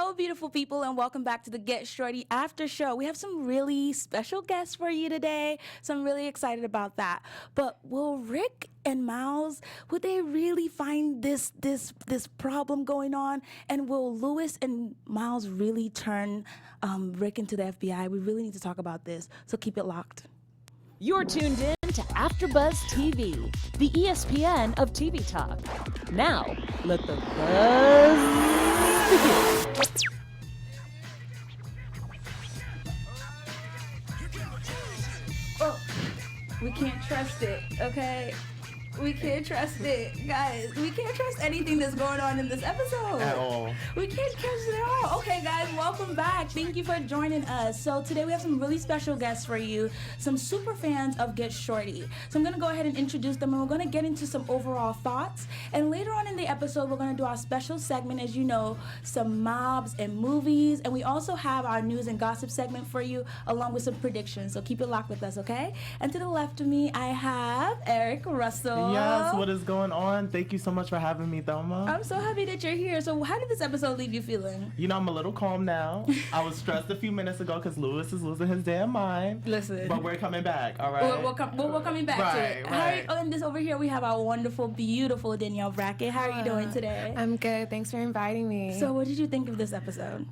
Hello, beautiful people, and welcome back to the Get Shorty After Show. We have some really special guests for you today, so I'm really excited about that. But will Rick and Miles, would they really find this problem going on? And will Lewis and Miles really turn Rick into the FBI? We really need to talk about this, so keep it locked. You're tuned in to AfterBuzz TV, the ESPN of TV talk. Now, let the buzz begin. Oh, we can't trust it, okay? We can't trust it, guys. We can't trust anything that's going on in this episode. At all. We can't trust it at all. Okay, guys, welcome back. Thank you for joining us. So today we have some really special guests for you, some super fans of Get Shorty. So I'm going to go ahead and introduce them, and we're going to get into some overall thoughts. And later on in the episode, we're going to do our special segment, as you know, some mobs and movies. And we also have our news and gossip segment for you, along with some predictions. So keep it locked with us, okay? And to the left of me, I have Eric Russell. Yes, what is going on? Thank you so much for having me, Thelma. I'm so happy that you're here. So how did this episode leave you feeling? You know, I'm a little calm now. I was stressed a few minutes ago because Lewis is losing his damn mind. Listen. But we're coming back, all right? We're coming back to it. Right. And this over here, we have our wonderful, beautiful Danielle Brackett. How are you doing today? I'm good. Thanks for inviting me. So what did you think of this episode?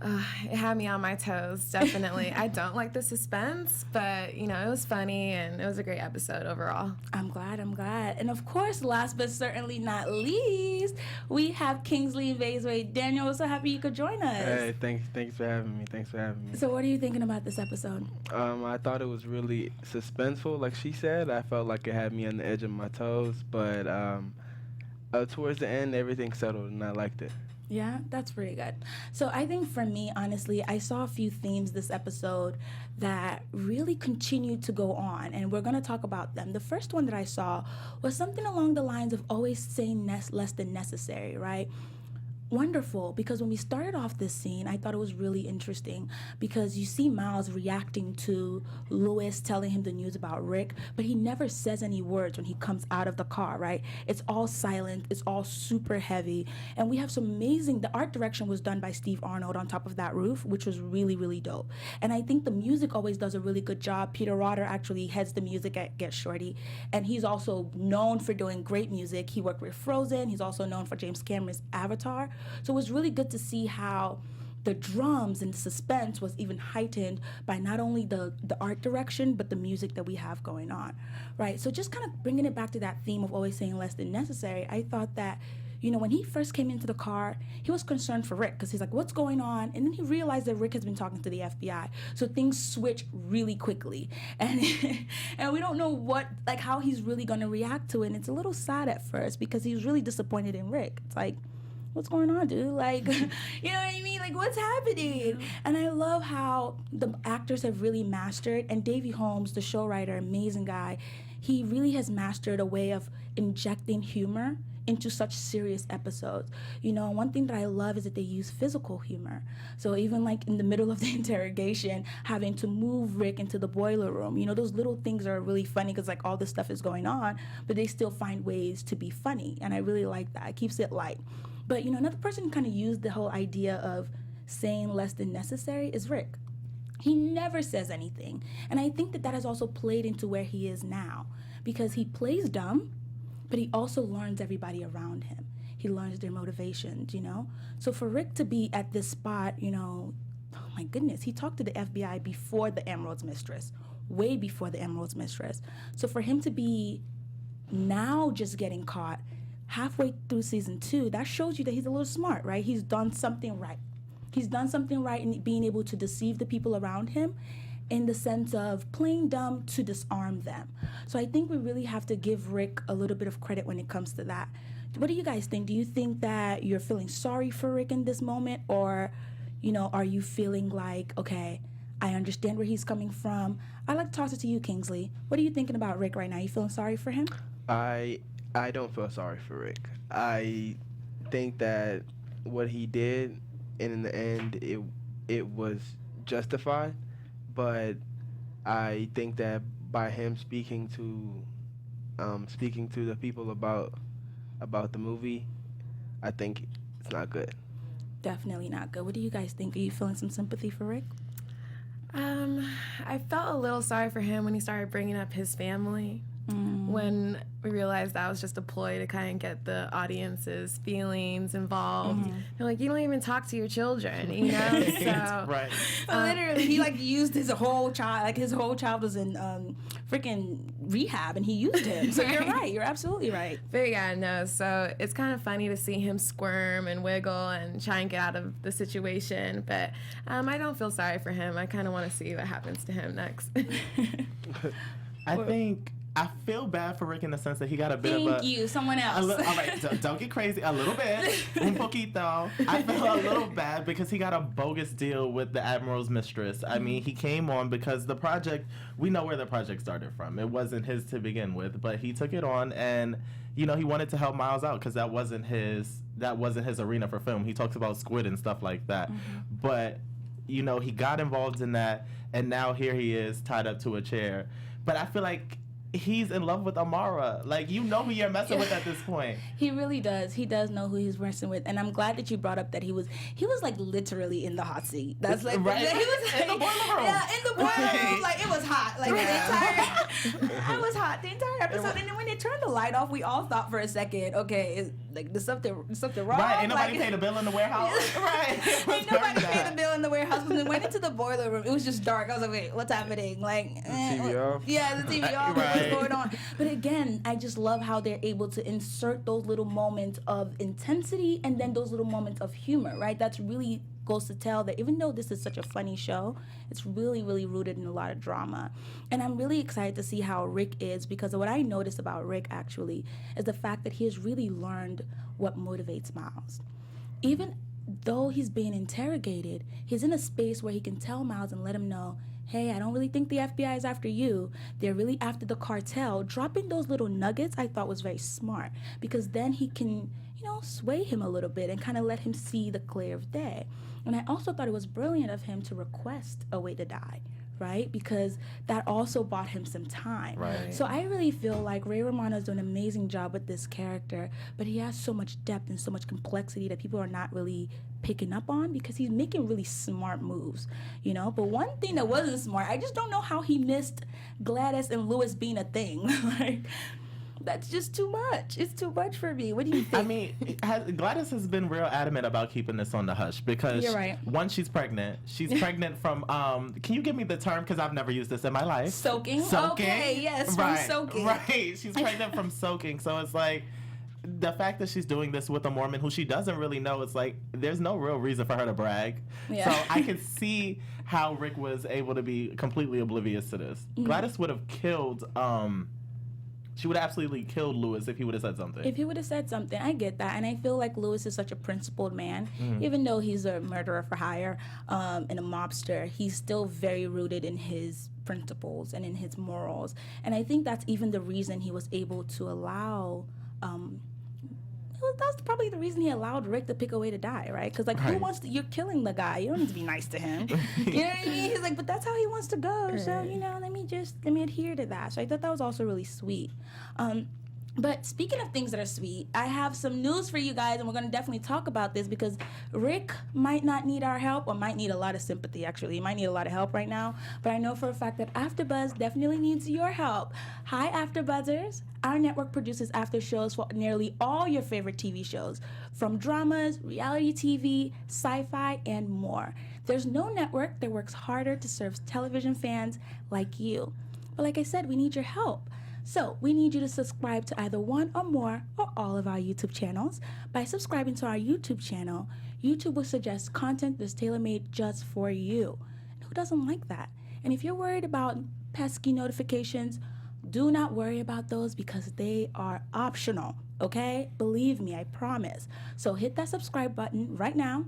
It had me on my toes, definitely. I don't like the suspense, but, you know, it was funny, and it was a great episode overall. I'm glad. And of course, last but certainly not least, we have Kingsley Mbaezue-Daniel. We're so happy you could join us. Hey, thanks for having me. So what are you thinking about this episode? I thought it was really suspenseful, like she said. I felt like it had me on the edge of my toes, but towards the end, everything settled, and I liked it. Yeah, that's pretty good. So I think for me, honestly, I saw a few themes this episode that really continued to go on, and we're going to talk about them. The first one that I saw was something along the lines of always saying less than necessary, right? Wonderful, because when we started off this scene, I thought it was really interesting because you see Miles reacting to Lewis telling him the news about Rick, but he never says any words when he comes out of the car, right? It's all silent, it's all super heavy, and we have some amazing, the art direction was done by Steve Arnold on top of that roof, which was really, really dope. And I think the music always does a really good job. Peter Rotter actually heads the music at Get Shorty, and he's also known for doing great music. He worked with Frozen, he's also known for James Cameron's Avatar. So it was really good to see how the drums and the suspense was even heightened by not only the art direction, but the music that we have going on, right? So just kind of bringing it back to that theme of always saying less than necessary, I thought that, you know, when he first came into the car, he was concerned for Rick because he's like, what's going on? And then he realized that Rick has been talking to the FBI. So things switch really quickly. And and we don't know how he's really going to react to it. And it's a little sad at first because he's really disappointed in Rick. It's like, what's going on, dude? Like, you know what I mean? Like, what's happening? And I love how the actors have really mastered, and Davey Holmes, the show writer, amazing guy, he really has mastered a way of injecting humor into such serious episodes. You know, one thing that I love is that they use physical humor. So even like in the middle of the interrogation, having to move Rick into the boiler room, you know, those little things are really funny because like all this stuff is going on, but they still find ways to be funny. And I really like that. It keeps it light. But, you know, another person kind of used the whole idea of saying less than necessary is Rick. He never says anything. And I think that has also played into where he is now because he plays dumb, but he also learns everybody around him. He learns their motivations, you know? So for Rick to be at this spot, you know, oh my goodness, he talked to the FBI before the Emerald's Mistress, way before the Emerald's Mistress. So for him to be now just getting caught halfway through season 2, that shows you that he's a little smart, right? He's done something right. He's done something right in being able to deceive the people around him in the sense of playing dumb to disarm them. So I think we really have to give Rick a little bit of credit when it comes to that. What do you guys think? Do you think that you're feeling sorry for Rick in this moment? Or, you know, are you feeling like, okay, I understand where he's coming from? I'd like to toss it to you, Kingsley. What are you thinking about Rick right now? You feeling sorry for him? I don't feel sorry for Rick. I think that what he did, and in the end, it was justified. But I think that by him speaking to the people about the movie, I think it's not good. Definitely not good. What do you guys think? Are you feeling some sympathy for Rick? I felt a little sorry for him when he started bringing up his family. When we realized that was just a ploy to kind of get the audience's feelings involved. They're like, you don't even talk to your children, you know? So, Right. Literally, he like used his whole child. Like his whole child was in freaking rehab, and he used him. So you're right. You're absolutely right. but yeah, no. So it's kind of funny to see him squirm and wiggle and try and get out of the situation. But I don't feel sorry for him. I kind of want to see what happens to him next. I feel bad for Rick in the sense that he got a bit of a... Thank you. Someone else. all right, don't get crazy. A little bit. Un poquito. I feel a little bad because he got a bogus deal with the Admiral's mistress. I mean, he came on because the project... We know where the project started from. It wasn't his to begin with, but he took it on and, you know, he wanted to help Miles out because that wasn't his arena for film. He talks about squid and stuff like that. But, you know, he got involved in that, and now here he is tied up to a chair. But I feel like he's in love with Amara. Like, you know who you're messing with at this point. He really does. He does know who he's messing with, and I'm glad that you brought up that he was like literally in the hot seat. That's like right. He was In the boiler room. Yeah, in the boiler room. Like it was hot. Like Yeah. the entire. It was hot the entire episode. And then when they turned the light off, we all thought for a second, okay, is like there's something wrong. Right, ain't nobody like, paid a bill in the warehouse. Right. It was Ain't nobody very paid bad. the bill in the warehouse. When we went into the boiler room, it was just dark. I was like, wait, what's happening? Like, TV off? Yeah, the TV off. Right. What's going on? But again, I just love how they're able to insert those little moments of intensity and then those little moments of humor, right? That's really goes to tell that even though this is such a funny show, it's really, really rooted in a lot of drama. And I'm really excited to see how Rick is, because what I noticed about Rick actually is the fact that he has really learned what motivates Miles. Even though he's being interrogated, he's in a space where he can tell Miles and let him know, hey, I don't really think the FBI is after you. They're really after the cartel. Dropping those little nuggets I thought was very smart, because then he can, you know, sway him a little bit and kind of let him see the clear of day. And I also thought it was brilliant of him to request a way to die, right? Because that also bought him some time. Right. So I really feel like Ray Romano's doing an amazing job with this character, but he has so much depth and so much complexity that people are not really picking up on, because he's making really smart moves, you know? But one thing that wasn't smart, I just don't know how he missed Gladys and Lewis being a thing. Like, that's just too much. It's too much for me. What do you think? I mean, Gladys has been real adamant about keeping this on the hush because, You're right. one, she's pregnant. She's pregnant from, can you give me the term? Because I've never used this in my life. Soaking? Okay, yes, from soaking. Right. She's pregnant from soaking. So it's like, the fact that she's doing this with a Mormon who she doesn't really know, it's like, there's no real reason for her to brag. Yeah. So I can see how Rick was able to be completely oblivious to this. Gladys would have killed, she would have absolutely killed Lewis if he would have said something. If he would have said something, I get that. And I feel like Lewis is such a principled man. Even though he's a murderer for hire and a mobster, he's still very rooted in his principles and in his morals. And I think that's even the reason he was able to allow... that's probably the reason he allowed Rick to pick a way to die, right? Because, like, who Right. wants to... You're killing the guy. You don't need to be nice to him. You know what I mean? He's like, but that's how he wants to go. So, you know, let me adhere to that. So I thought that was also really sweet. But speaking of things that are sweet, I have some news for you guys, and we're going to definitely talk about this because Rick might not need our help, or might need a lot of sympathy, actually. He might need a lot of help right now. But I know for a fact that AfterBuzz definitely needs your help. Hi, AfterBuzzers. Our network produces after shows for nearly all your favorite TV shows, from dramas, reality TV, sci-fi, and more. There's no network that works harder to serve television fans like you. But like I said, we need your help. So we need you to subscribe to either one or more or all of our YouTube channels. By subscribing to our YouTube channel, YouTube will suggest content that's tailor-made just for you. And who doesn't like that? And if you're worried about pesky notifications, do not worry about those because they are optional, okay? Believe me, I promise. So hit that subscribe button right now.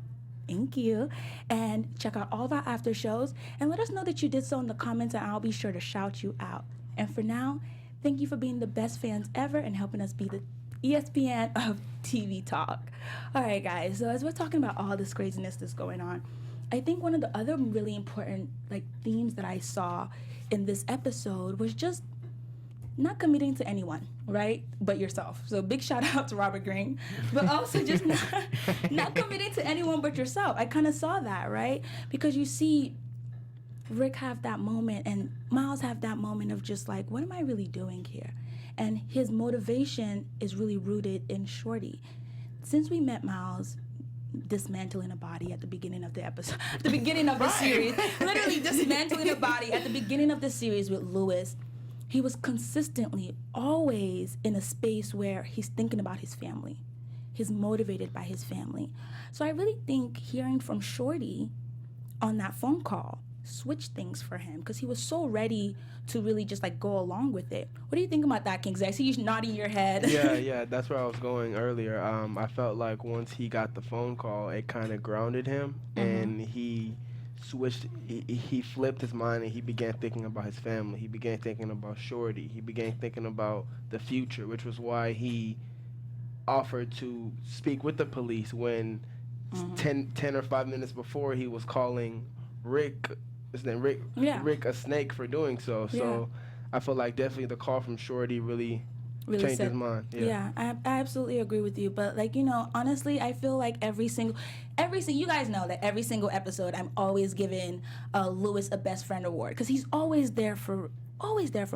Thank you. And check out all of our after shows and let us know that you did so in the comments, and I'll be sure to shout you out. And for now, thank you for being the best fans ever and helping us be the ESPN of TV talk. All right, guys, so as we're talking about all this craziness that's going on, I think one of the other really important themes that I saw in this episode was just not committing to anyone, right, but yourself. So big shout out to Robert Greene, but also just not committing to anyone but yourself. I kind of saw that, right? Because you see Rick have that moment and Miles have that moment of just like, what am I really doing here? And his motivation is really rooted in Shorty. Since we met Miles dismantling a body at the beginning of the episode, at the beginning of the series, literally dismantling a body at the beginning of the series with Lewis, he was consistently always in a space where he's thinking about his family. He's motivated by his family. So I really think hearing from Shorty on that phone call switched things for him because he was so ready to really just like go along with it. What do you think about that, Kingsley? I see you nodding your head. Yeah, that's where I was going earlier. I felt like once he got the phone call, it kind of grounded him, and he switched. He flipped his mind, and he began thinking about his family. He began thinking about Shorty. He began thinking about the future, which was why he offered to speak with the police when 10 or 5 minutes before he was calling Rick a snake for doing so. So I feel like definitely the call from Shorty really changed his mind. Yeah, I absolutely agree with you. But like, honestly, I feel like every single, you guys know that every single episode I'm always giving Lewis a best friend award because he's always there for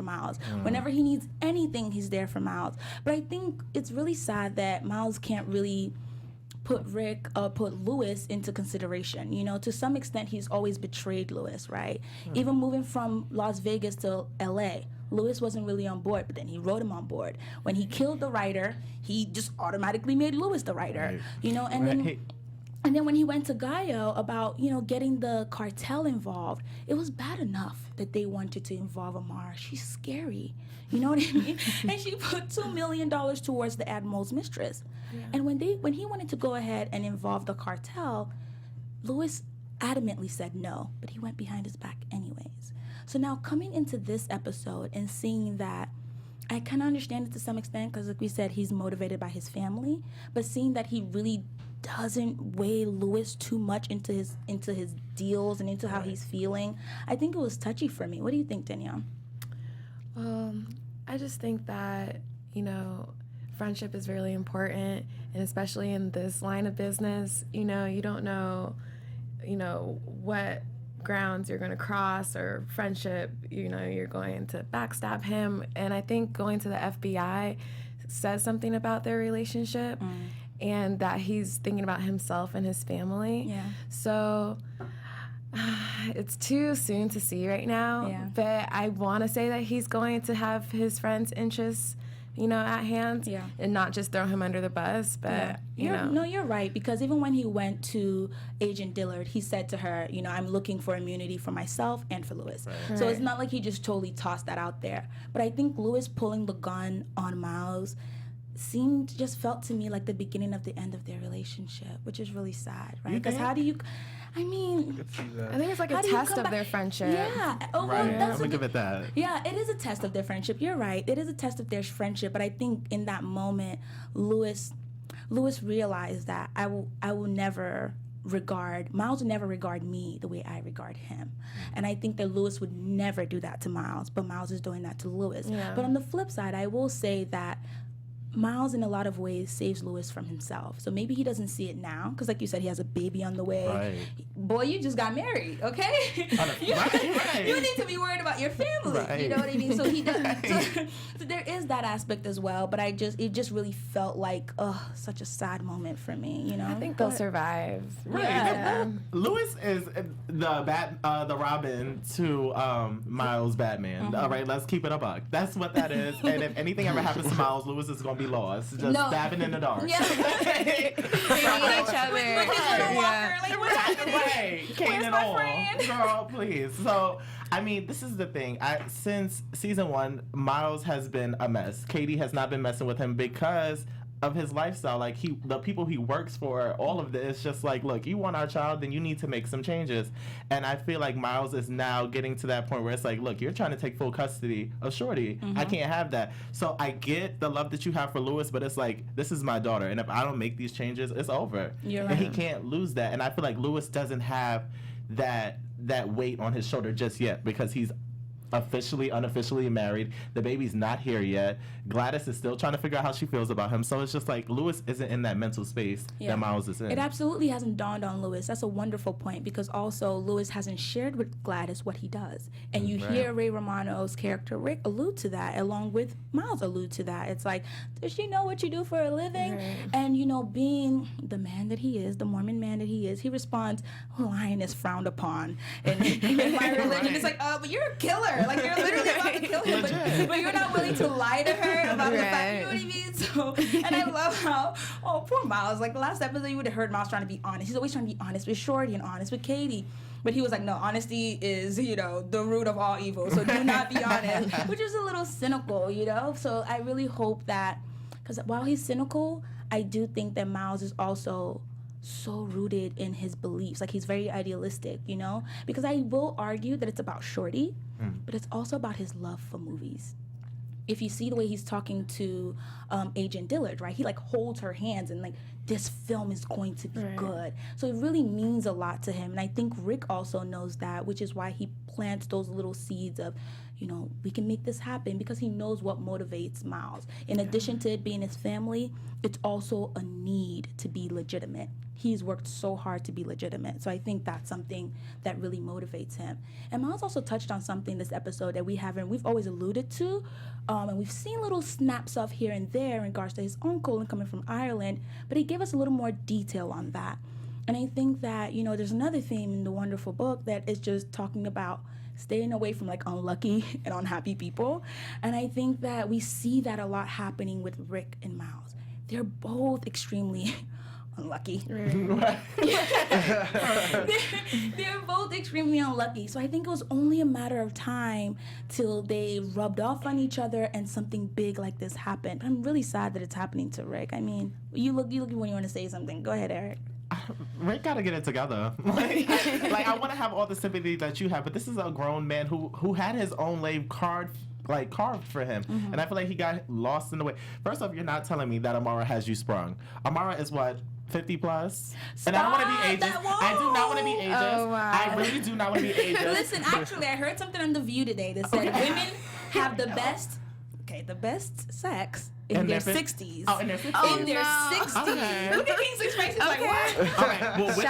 Miles. Whenever he needs anything, he's there for Miles. But I think it's really sad that Miles can't really put Lewis into consideration. To some extent, he's always betrayed Lewis, right? Even moving from Las Vegas to LA, Lewis wasn't really on board, but then he wrote him on board. When he killed the writer, he just automatically made Lewis the writer, and then when he went to Gallo about, getting the cartel involved, it was bad enough that they wanted to involve Amara. She's scary. You know what I mean? And she put $2 million towards the Admiral's mistress. Yeah. And when he wanted to go ahead and involve the cartel, Lewis adamantly said no, but he went behind his back anyways. So now coming into this episode and seeing that, I can understand it to some extent because, like we said, he's motivated by his family, but seeing that he really doesn't weigh Lewis too much into his deals and into how he's feeling, I think it was touchy for me. What do you think, Danielle? I just think that, friendship is really important, and especially in this line of business, you don't know, what grounds you're going to cross, or friendship, you're going to backstab him. And I think going to the FBI says something about their relationship. And that he's thinking about himself and his family. Yeah. So it's too soon to see right now. Yeah. But I want to say that he's going to have his friend's interests, at hand. Yeah. And not just throw him under the bus. But, No, you're right. Because even when he went to Agent Dillard, he said to her, I'm looking for immunity for myself and for Lewis. Right. So it's not like he just totally tossed that out there. But I think Lewis pulling the gun on Miles felt to me like the beginning of the end of their relationship, which is really sad, right? Because how do you, I think it's like a test of their friendship. Yeah. Oh, right. Well, I'm gonna give it that. Yeah, it is a test of their friendship. You're right. It is a test of their friendship. But I think in that moment, Lewis realized that Miles will never regard me the way I regard him. And I think that Lewis would never do that to Miles, but Miles is doing that to Lewis. Yeah. But on the flip side, I will say that Miles, in a lot of ways, saves Lewis from himself. So maybe he doesn't see it now, because like you said, he has a baby on the way. Right. Boy, you just got married, okay? You need to be worried about your family. Right. You know what I mean? So he does. So there is that aspect as well. But it just really felt like, such a sad moment for me. I think they'll survive. Right. Yeah. Lewis is the Robin to Miles Batman. All right, let's keep it a buck. That's what that is. And if anything ever happens to Miles, Lewis is going to be lost, just stabbing in the dark. Yeah. They need each other. What's happening? Right. Kane and all. Girl, please. So, this is the thing. Since season 1, Miles has been a mess. Katie has not been messing with him because of his lifestyle. Like, the people he works for, all of this, just like, look, you want our child, then you need to make some changes. And I feel like Miles is now getting to that point where it's like, look, you're trying to take full custody of Shorty. I can't have that. So I get the love that you have for Lewis, but it's like, this is my daughter, and if I don't make these changes, it's over. You're right. And he can't lose that. And I feel like Lewis doesn't have that weight on his shoulder just yet, because he's unofficially married. The baby's not here yet. Gladys is still trying to figure out how she feels about him. So it's just like Louis isn't in that mental space that Miles is in. It absolutely hasn't dawned on Louis. That's a wonderful point, because also Louis hasn't shared with Gladys what he does. And you hear Ray Romano's character Rick allude to that, along with Miles allude to that. It's like, does she know what you do for a living? Right. And, you know, being the man that he is, the Mormon man that he is, he responds, lying is frowned upon in my religion. It's like, but you're a killer. Like, you're literally about to kill him, but you're not willing to lie to her about the fact, you know what I mean? So, and I love how, poor Miles, like the last episode you would have heard Miles trying to be honest. He's always trying to be honest with Shorty and honest with Katie. But he was like, no, honesty is, you know, the root of all evil. So do not be honest, which is a little cynical, you know? So I really hope that, because while he's cynical, I do think that Miles is also so rooted in his beliefs. Like, he's very idealistic, you know? Because I will argue that it's about Shorty, but it's also about his love for movies. If you see the way he's talking to Agent Dillard, right? He like holds her hands and like, this film is going to be good. So it really means a lot to him. And I think Rick also knows that, which is why he plants those little seeds of, you know, we can make this happen, because he knows what motivates Miles. In addition to it being his family, it's also a need to be legitimate. He's worked so hard to be legitimate. So I think that's something that really motivates him. And Miles also touched on something this episode that we've always alluded to, and we've seen little snaps of here and there in regards to his uncle and coming from Ireland, but he gave us a little more detail on that. And I think that, you know, there's another theme in the wonderful book that is just talking about staying away from like unlucky and unhappy people. And I think that we see that a lot happening with Rick and Miles. They're both extremely unlucky. They're both extremely unlucky. So I think it was only a matter of time till they rubbed off on each other and something big like this happened. I'm really sad that it's happening to Rick. I mean, you look when you want to say something. Go ahead, Eric. Rick gotta get it together. like I want to have all the sympathy that you have, but this is a grown man who had his own lane carved for him, and I feel like he got lost in the way. First off, you're not telling me that Amara has you sprung. Amara is what? 50 plus? And I don't want to be ageist. I do not want to be ageist. Oh, wow. I really do not want to be ageist. Listen, actually, I heard something on The View today that said women have the best sex in their 60s. Oh, in their 60s. In their 60s. Okay. Look at Kingsley's face. He's like, what? All right. Well, with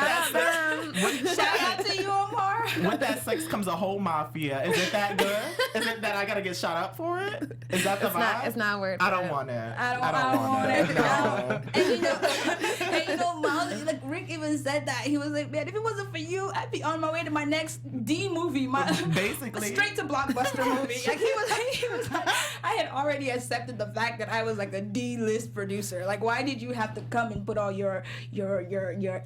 Shout out to you, Amar. With that sex comes a whole mafia. Is it that good? Is it that I gotta get shot up for it? Is that the vibe? It's not worth it. I don't want it. I don't want it. No. And you know, Miles, like Rick even said that. He was like, man, if it wasn't for you, I'd be on my way to my next D movie. Basically. Straight to blockbuster movie. Like he was like, I had already accepted the fact that I was like a D-list producer. Like, why did you have to come and put all your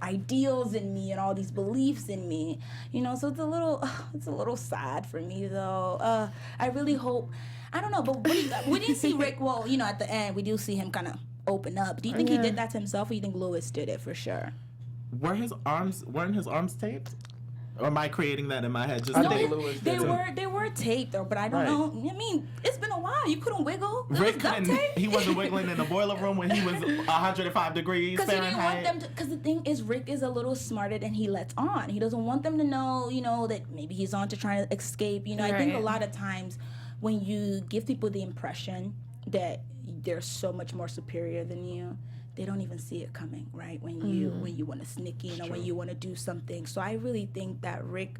ideals in me and all these beliefs in me? You know, so it's a little sad for me though. I really hope, I don't know, but we didn't see Rick. Well, you know, at the end we do see him kind of open up. Do you think he did that to himself, or you think Louis did it for sure? Weren't his arms taped? Or am I creating that in my head? Just I think Louis they did. were taped though, but I don't know. I mean, it's been a while. You couldn't wiggle. Rick he wasn't wiggling in the boiler room when he was 105 degrees Fahrenheit. Because he didn't want them to. Because the thing is, Rick is a little smarter than he lets on. He doesn't want them to know, you know, that maybe he's on to trying to escape. You know, I think a lot of times when you give people the impression that they're so much more superior than you, they don't even see it coming, right? When you want to sneak in, or when you want to do something. So I really think that Rick,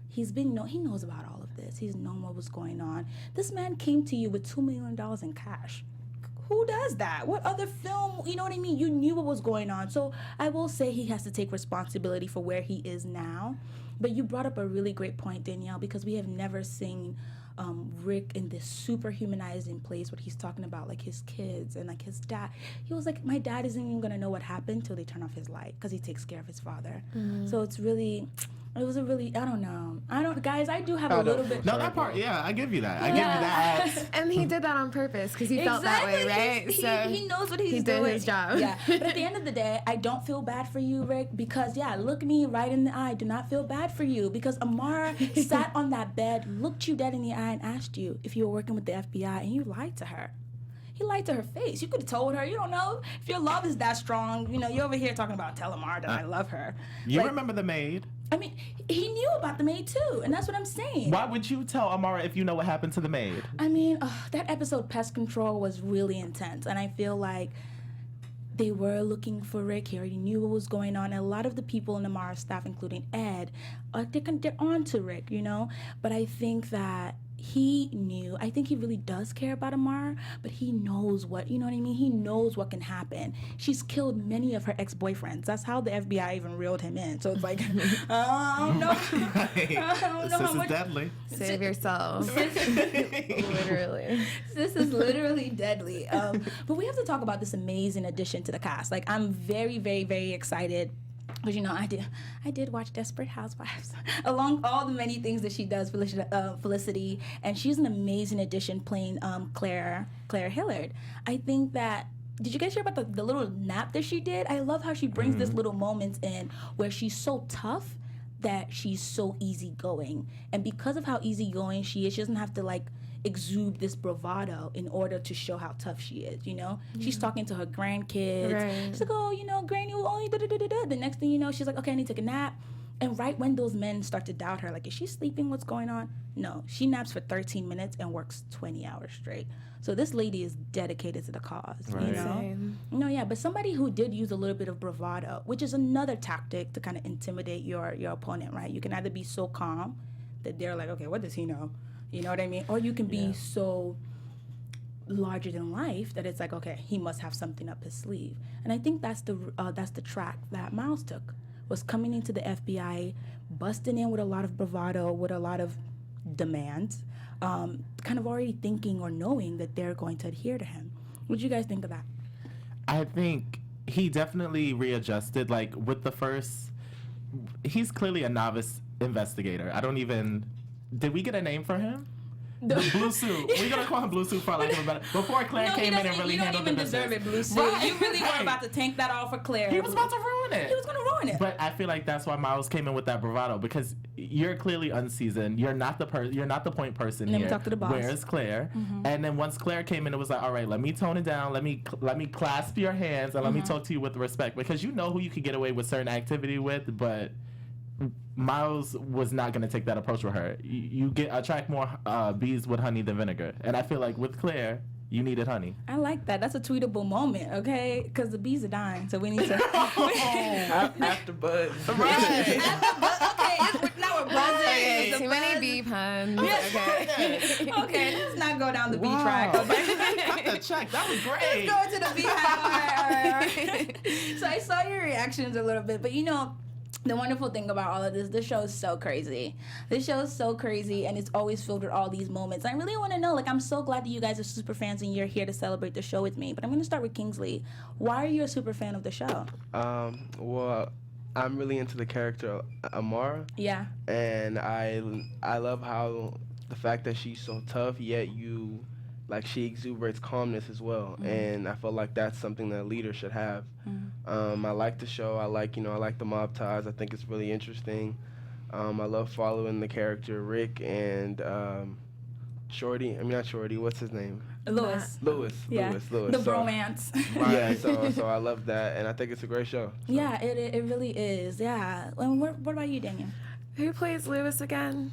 he knows about all of this. He's known what was going on. This man came to you with $2 million in cash. Who does that? What other film, you know what I mean? You knew what was going on. So I will say he has to take responsibility for where he is now. But you brought up a really great point, Danielle, because we have never seen Rick in this super humanizing place where he's talking about like his kids and like his dad. He was like, my dad isn't even gonna know what happened till they turn off his light, because he takes care of his father. So it was a really, I don't know. Guys, I do have a little bit. No, that part, yeah, I give you that. I give you that. And he did that on purpose because he felt that way, right? He knows what he's doing. He did his job. Yeah, but at the end of the day, I don't feel bad for you, Rick, because look me right in the eye. Do not feel bad for you, because Amara sat on that bed, looked you dead in the eye, and asked you if you were working with the FBI, and you lied to her. He lied to her face. You could have told her. You don't know if your love is that strong. You know, you're over here talking about tell Amara that I love her. You remember the maid? I mean, he knew about the maid too, and that's what I'm saying. Why would you tell Amara if you know what happened to the maid? I mean, that episode, Pest Control, was really intense, and I feel like they were looking for Rick. He already knew what was going on, and a lot of the people in Amara's staff, including Ed, they're on to Rick, you know? But I think that he knew. I think he really does care about Amara, but he knows what, you know what I mean? He knows what can happen. She's killed many of her ex-boyfriends. That's how the FBI even reeled him in. So it's like, I don't know. I don't know This is deadly. Save yourself. Literally. This is literally deadly. But we have to talk about this amazing addition to the cast. Like, I'm very, very, very excited. Because, you know, I did watch Desperate Housewives, along all the many things that she does, Felicity, and she's an amazing addition playing Claire Hillard. I think that, did you guys hear about the little nap that she did? I love how she brings this little moments in where she's so tough that she's so easygoing. And because of how easygoing she is, she doesn't have to, like, exude this bravado in order to show how tough she is, you know? She's talking to her grandkids. Right. She's like, oh, you know, Granny will only da-da-da-da-da. The next thing you know, she's like, okay, I need to take a nap. And right when those men start to doubt her, like, is she sleeping? What's going on? No, she naps for 13 minutes and works 20 hours straight. So this lady is dedicated to the cause, Right. you know? Same. No, yeah, but somebody who did use a little bit of bravado, which is another tactic to kind of intimidate your opponent, right? You can either be so calm that they're like, okay, what does he know? You know what I mean? Or you can be so larger than life that it's like, okay, he must have something up his sleeve. And I think that's the track that Miles took, was coming into the FBI, busting in with a lot of bravado, with a lot of demands, kind of already thinking or knowing that they're going to adhere to him. What do you guys think of that? I think he definitely readjusted. Like, with the first, he's clearly a novice investigator. Did we get a name for him? The blue suit. We're gonna call him blue suit for lack of a better. Before Claire came in and really handled the business. You don't even deserve it, blue suit. Right. You really were about to tank that all for Claire. He was about to ruin it. He was gonna ruin it. But I feel like that's why Miles came in with that bravado, because you're clearly unseasoned. You're not the point person Let me here. talk to the boss. Where's Claire? And then once Claire came in, it was like, all right, let me tone it down. Let me clasp your hands and let me talk to you with respect, because you know who you could get away with certain activity with, but Miles was not going to take that approach with her. You attract more bees with honey than vinegar. And I feel like with Claire, you needed honey. I like that. That's a tweetable moment, okay? Because the bees are dying, so we need to. AfterBuzz. Okay, now we're buzzing. Too many bee puns. Okay. Okay, let's not go down the bee track. Cut the check. That was great. Let's go to the beehive. All right. So I saw your reactions a little bit, but you know, the wonderful thing about all of this show is so crazy. This show is so crazy, and it's always filled with all these moments. I really want to know, like, I'm so glad that you guys are super fans and you're here to celebrate the show with me. But I'm going to start with Kingsley. Why are you a super fan of the show? Well, I'm really into the character Amara. Yeah. And I love how the fact that she's so tough, yet she exuberates calmness as well. And I feel like that's something that a leader should have. I like the show. I like the mob ties. I think it's really interesting. I love following the character Rick and Shorty. I mean, not Shorty. What's his name? Lewis. Lewis. Yeah. Lewis. The bromance. Right. Yeah. So I love that, and I think it's a great show. So. Yeah, it really is. Yeah. And what about you, Daniel? Who plays Lewis again?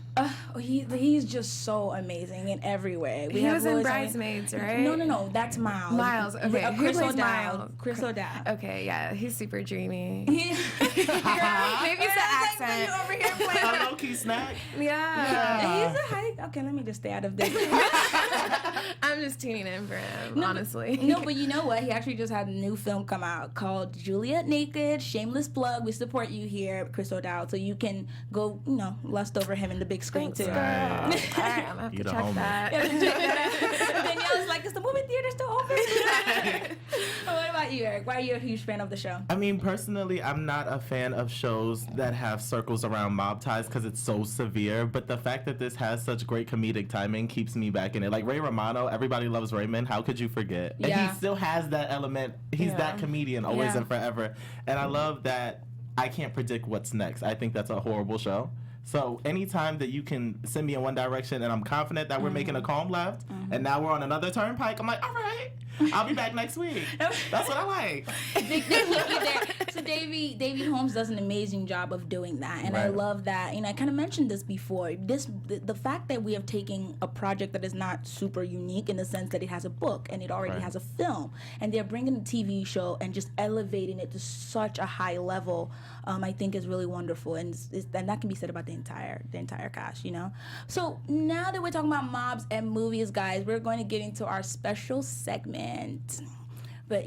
He's just so amazing in every way. He was in Bridesmaids, right? No, that's Miles. Miles, okay. Who Chris plays O'Dowd. Miles? Chris O'Dowd. Okay, yeah, he's super dreamy. Maybe Maybe it's the accent. Over here playing. A low-key snack. Yeah. He's a high. Okay, let me just stay out of this. I'm just tuning in for him, honestly. No, but you know what? He actually just had a new film come out called Juliet Naked. Shameless plug. We support you here, Chris O'Dowd, so you can go, lust over him in the big screen too. All right, I'm gonna have to You the check homie. that. Danielle's like, is the movie theater still open? What about you, Eric? Why are you a huge fan of the show? I mean, personally, I'm not a fan of shows that have circles around mob ties because it's so severe. But the fact that this has such great comedic timing keeps me back in it. Like Ray Romano, everybody loves Raymond. How could you forget? And Yeah. he still has that element. He's that comedian always Yeah. and forever. And I love that I can't predict what's next. I think that's a horrible show. So anytime that you can send me in one direction and I'm confident that we're making a calm left and now we're on another turnpike, I'm like, all right. I'll be back next week. That's what I like. So Davy Holmes does an amazing job of doing that, and I Right. love that. I kind of mentioned this before. The fact that we have taken a project that is not super unique in the sense that it has a book and it already Right. has a film, and they're bringing a TV show and just elevating it to such a high level, I think is really wonderful, and that can be said about the entire cast, you know. So now that we're talking about mobs and movies, guys, we're going to get into our special segment. But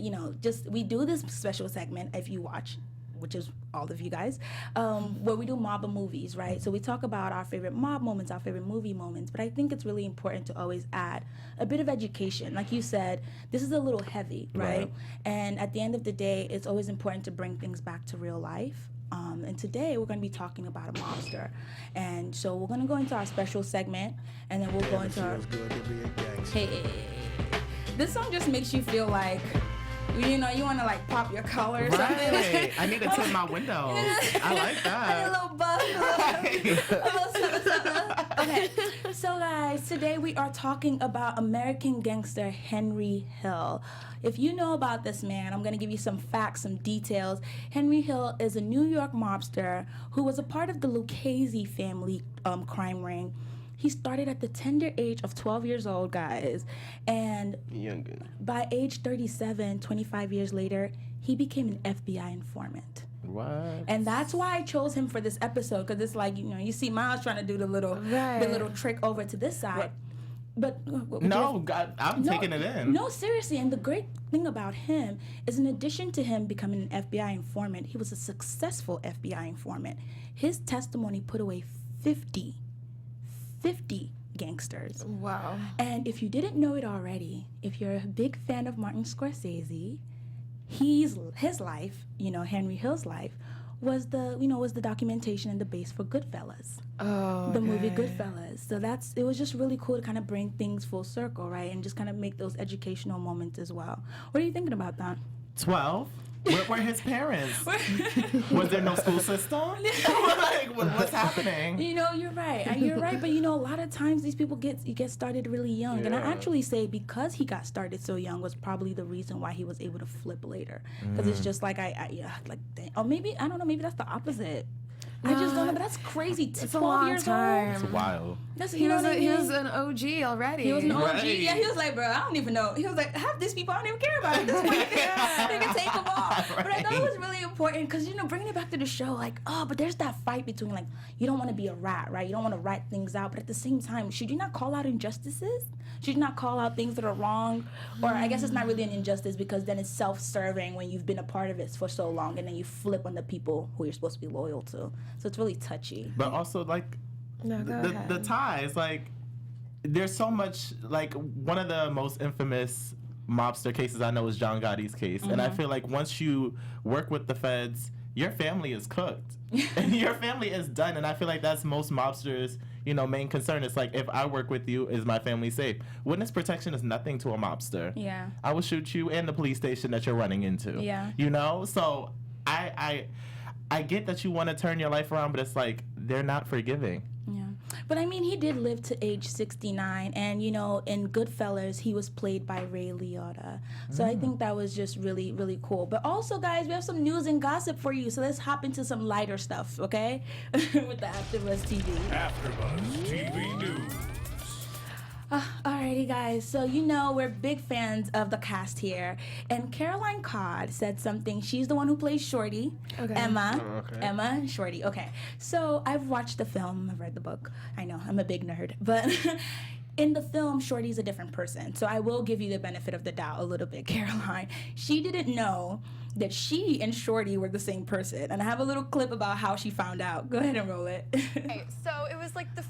we do this special segment if you watch, which is all of you guys, where we do mob of movies, right? So we talk about our favorite mob moments, our favorite movie moments, but I think it's really important to always add a bit of education. Like you said, this is a little heavy, right? And at the end of the day, it's always important to bring things back to real life. And today we're going to be talking about a mobster. And so we're going to go into our special segment, and then we'll go into our... Hey, this song just makes you feel like, you want to like pop your collar or something. Right. I need to tint my windows. I like that. A little buff, a little something. Okay, so guys, today we are talking about American gangster Henry Hill. If you know about this man, I'm going to give you some facts, some details. Henry Hill is a New York mobster who was a part of the Lucchese family crime ring. He started at the tender age of 12 years old, guys. And Younger. by age 37, 25 years later, he became an FBI informant. What? And that's why I chose him for this episode, because it's like, you see Miles trying to do the little trick over to this side. But No, God, I'm taking it in. No, seriously. And the great thing about him is, in addition to him becoming an FBI informant, he was a successful FBI informant. His testimony put away 50 gangsters. Wow. And if you didn't know it already, if you're a big fan of Martin Scorsese, his life, Henry Hill's life, was the documentation and the base for Goodfellas. Oh, The movie Goodfellas. So it was just really cool to kind of bring things full circle, right? And just kind of make those educational moments as well. What are you thinking about that? 12? Where were his parents? Was there no school system? Like, what's happening? You're right. You're right. But a lot of times these people get started really young, and I actually say because he got started so young was probably the reason why he was able to flip later. Because it's just like or maybe I don't know. Maybe that's the opposite. I just don't know. But that's crazy. It's a 12 long years time. It's wild. Old. He was an OG already. He was an OG. Right. Yeah, he was like, bro, I don't even know. He was like, half these people I don't even care about at this point. They can take them all. Right. But I thought it was really important because, bringing it back to the show, like, but there's that fight between, like, you don't want to be a rat, right? You don't want to rat things out. But at the same time, should you not call out injustices? Should you not call out things that are wrong? Or I guess it's not really an injustice because then it's self-serving when you've been a part of it for so long and then you flip on the people who you're supposed to be loyal to. So it's really touchy. But also, like, the ties, like, there's so much, like, one of the most infamous mobster cases I know is John Gotti's case. And I feel like once you work with the feds, your family is cooked. And your family is done. And I feel like that's most mobsters' main concern. It's like, if I work with you, is my family safe? Witness protection is nothing to a mobster. Yeah. I will shoot you and the police station that you're running into. Yeah. So I get that you want to turn your life around, but it's like, they're not forgiving. Yeah. But I mean, he did live to age 69, and in Goodfellas, he was played by Ray Liotta. So I think that was just really, really cool. But also, guys, we have some news and gossip for you. So let's hop into some lighter stuff, okay? With the AfterBuzz TV. AfterBuzz TV News. Alrighty, guys. So we're big fans of the cast here, and Caroline Codd said something. She's the one who plays Shorty. Okay. Emma. Oh, okay. Emma and Shorty. Okay. So I've watched the film. I've read the book. I know I'm a big nerd, but in the film, Shorty's a different person. So I will give you the benefit of the doubt a little bit, Caroline. She didn't know that she and Shorty were the same person, and I have a little clip about how she found out. Go ahead and roll it. Okay, so it was like the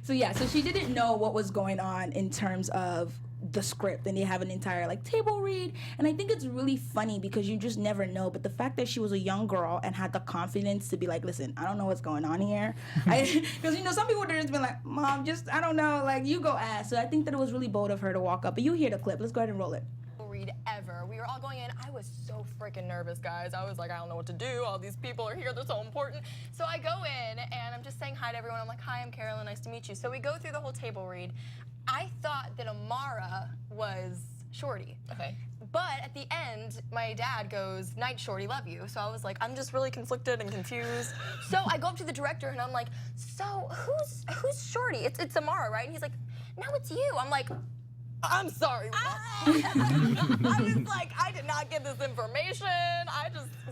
So she didn't know what was going on in terms of the script, and they have an entire table read, and I think it's really funny because you just never know. But the fact that she was a young girl and had the confidence to be like, listen, I don't know what's going on here, because some people would have just been like, Mom, I don't know, like, you go ask. So I think that it was really bold of her to walk up. But you hear the clip. Let's go ahead and roll it. read ever. We were all going in. I was so freaking nervous, guys. I was like, I don't know what to do. All these people are here. They're so important. So I go in and I'm just saying hi to everyone. I'm like, hi, I'm Carolyn. Nice to meet you. So we go through the whole table read. I thought that Amara was Shorty. Okay. But at the end, my dad goes, "Night, Shorty, love you." So I was like, I'm just really conflicted and confused. So I go up to the director and I'm like, "So who's Shorty? It's Amara, right?" And he's like, "No, it's you." I'm like, "I'm sorry." I was like, I did not get this information.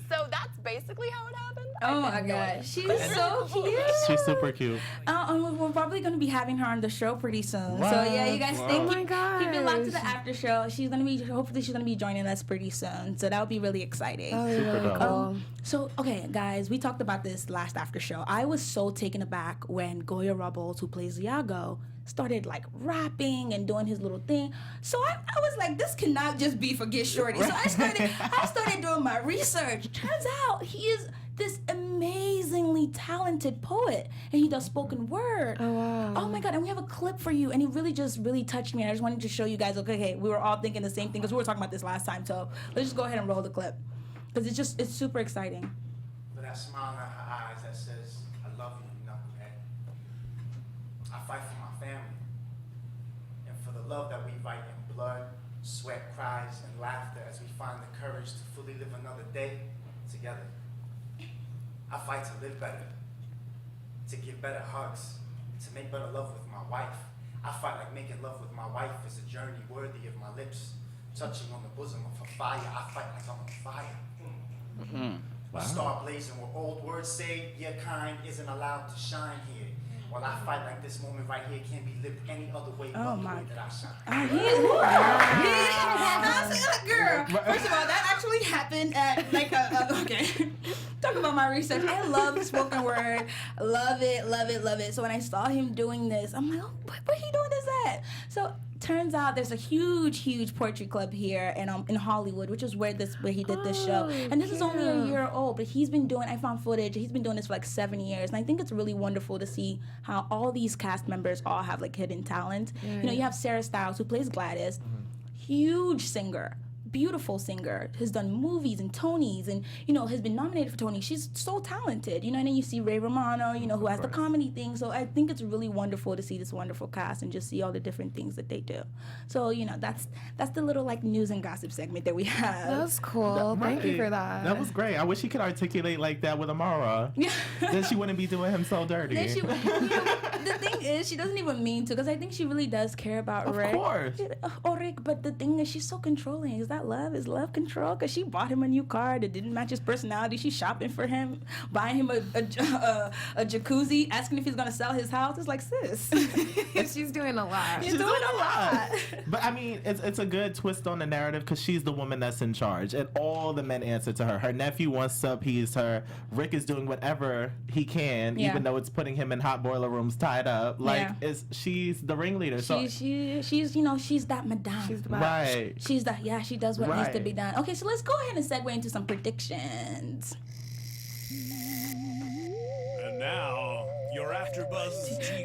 So that's basically how it happened. Oh my God, she's so cute. She's super cute. And we're probably going to be having her on the show pretty soon. What? So yeah, you guys Wow. think Oh my keep it locked to the gosh. after show. Hopefully she's gonna be joining us pretty soon. So that would be really exciting. Oh, Super really dope. cool. So, okay, guys, we talked about this last after show. I was so taken aback when Goya Rubbles, who plays Iago, started like rapping and doing his little thing. So I was like, this cannot just be for Get Shorty. So I started doing my research. Turns out he is this amazingly talented poet, and he does spoken word. Oh, wow. Oh my God, and we have a clip for you, and it really touched me. I just wanted to show you guys, okay, we were all thinking the same thing, because we were talking about this last time, so let's just go ahead and roll the clip, because it's super exciting. But that smile in her eyes that says, "I love you, knucklehead." I fight for my family, and for the love that we fight in blood, sweat, cries, and laughter as we find the courage to fully live another day together. I fight to live better, to give better hugs, to make better love with my wife. I fight like making love with my wife is a journey worthy of my lips, touching on the bosom of her fire. I fight like I'm on fire. A star blazing where old words say your kind isn't allowed to shine here. Well, I fight like this moment right here can't be lived any other way but the way that I shine. Girl, first of all, that actually happened at like okay. Talk about my research. I love spoken word. Love it. So when I saw him doing this, I'm like, oh, where he doing this at? So turns out there's a huge poetry club here in Hollywood, which is where he did this show. And this is only a year old, but I found footage. He's been doing this for like 7 years, and I think it's really wonderful to see how all these cast members all have like hidden talent. You know, you have Sarah Stiles, who plays Gladys, huge singer. Beautiful singer, has done movies and Tonys, and has been nominated for Tony. She's so talented, and then you see Ray Romano, who has the comedy thing. So I think it's really wonderful to see this wonderful cast and just see all the different things that they do. So that's the little like news and gossip segment that we have. That was cool. Thank you for that. That was great. I wish he could articulate like that with Amara. Yeah. Then she wouldn't be doing him so dirty. Then the thing is, she doesn't even mean to, because I think she really does care about Rick. Of course. Rick, but the thing is, she's so controlling. Is that love? Is love control? Because she bought him a new car that didn't match his personality. She's shopping for him, buying him a jacuzzi, asking if he's gonna sell his house. It's like, sis, She's doing a lot. you're doing a lot. But I mean, it's a good twist on the narrative, because she's the woman that's in charge, and all the men answer to her. Her nephew wants to appease her. Rick is doing whatever he can, even though it's putting him in hot boiler rooms tied up. Like, she's the ringleader. She's that madame. She's the best. Right. She's that. Yeah, she does what needs to Right. be done. Okay, so let's go ahead and segue into some predictions. And now, your AfterBuzz TV.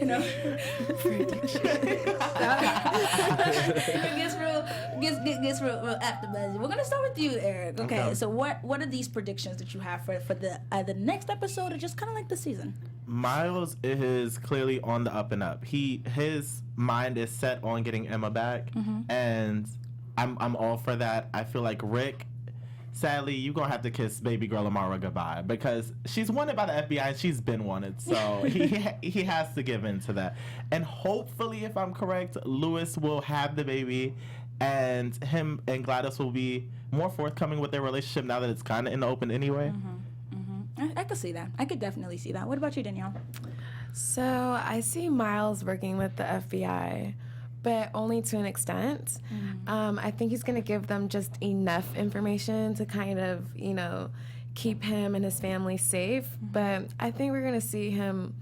Gets real after buzz. We're gonna start with you, Eric. Okay. So what are these predictions that you have for the next episode, or just kind of like the season? Miles is clearly on the up and up. His mind is set on getting Emma back, and I'm all for that. I feel like Rick, sadly, you're gonna have to kiss baby girl Amara goodbye, because she's wanted by the FBI and she's been wanted. So he has to give in to that. And hopefully, if I'm correct, Lewis will have the baby, and him and Gladys will be more forthcoming with their relationship now that it's kind of in the open anyway. I could see that. I could definitely see that. What about you, Danielle? So I see Miles working with the FBI, but only to an extent. I think he's going to give them just enough information to kind of, keep him and his family safe. But I think we're going to see him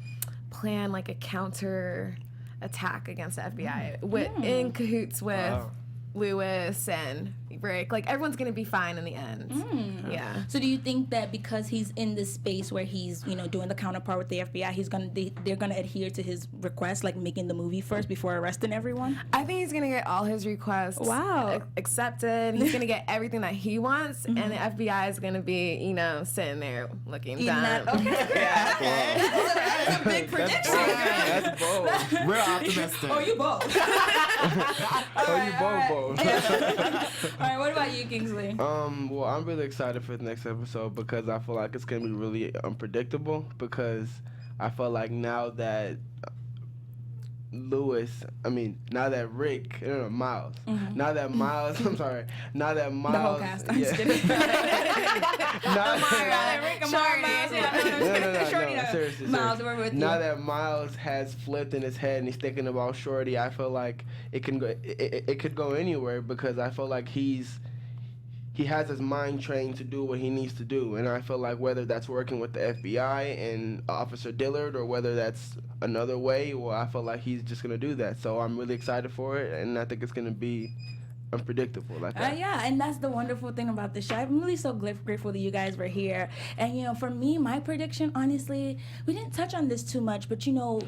plan like a counter attack against the FBI in cahoots with Lewis and Rick. Like, everyone's going to be fine in the end. Yeah. So do you think that because he's in this space where he's, doing the counterpart with the FBI, they're gonna adhere to his request, like making the movie first before arresting everyone? I think he's gonna get all his requests accepted. He's gonna get everything that he wants, and the FBI is gonna be, sitting there looking dumb. Okay. That's a big prediction. That's bold. Real optimistic. Or you both. both. All right, what about you, Kingsley? Well, I'm really excited for the next episode because I feel like it's gonna be really unpredictable. Because I feel like now that now that Rick, Miles, now that Miles, I'm sorry, now that Miles, The whole cast. I'm just kidding. Seriously. Miles, we're with you. Now that Miles has flipped in his head and he's thinking about Shorty, I feel like it could go anywhere because I feel like he has his mind trained to do what he needs to do, and I feel like whether that's working with the FBI and Officer Dillard or whether that's another way, well, I feel like he's just gonna do that. So I'm really excited for it, and I think it's gonna be unpredictable like that. Yeah, and that's the wonderful thing about the show. I'm really so grateful that you guys were here. And for me, my prediction, honestly, we didn't touch on this too much, but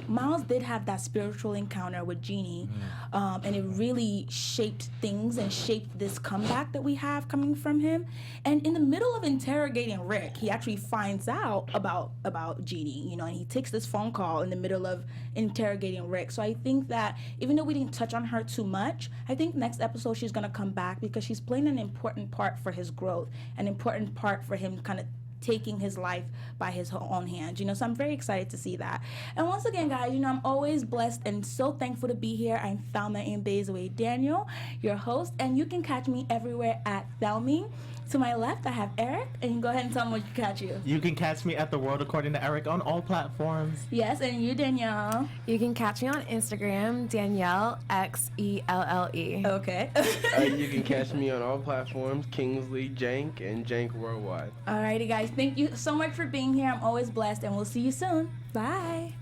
Miles did have that spiritual encounter with Jeannie, and it really shaped things and shaped this comeback that we have coming from him. And in the middle of interrogating Rick, he actually finds out about Jeannie, and he takes this phone call in the middle of interrogating Rick. So I think that even though we didn't touch on her too much, I think next episode she's going to come back because she's playing an important part for his growth, an important part for him kind of taking his life by his own hands, so I'm very excited to see that. And once again, guys, I'm always blessed and so thankful to be here. I'm Thelma Mbaezue-Daniel, your host, and you can catch me everywhere at Thelmy. To my left, I have Eric, and you can go ahead and tell me where you can catch you. You can catch me at The World According to Eric on all platforms. Yes, and you, Danielle. You can catch me on Instagram, Danielle XELLE. Okay. You can catch me on all platforms, Kingsley Jank and Jank Worldwide. Alrighty, guys. Thank you so much for being here. I'm always blessed, and we'll see you soon. Bye.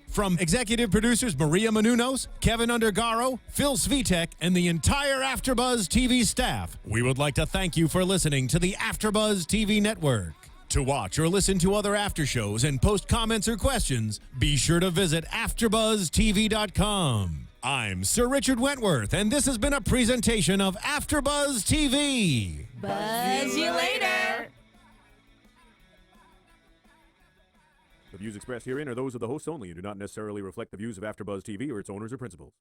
From executive producers Maria Menounos, Keven Undergaro, Phil Svitek, and the entire AfterBuzz TV staff, we would like to thank you for listening to the AfterBuzz TV network. To watch or listen to other after shows and post comments or questions, be sure to visit AfterBuzzTV.com. I'm Sir Richard Wentworth, and this has been a presentation of AfterBuzz TV. Buzz you later. The views expressed herein are those of the hosts only and do not necessarily reflect the views of AfterBuzz TV or its owners or principals.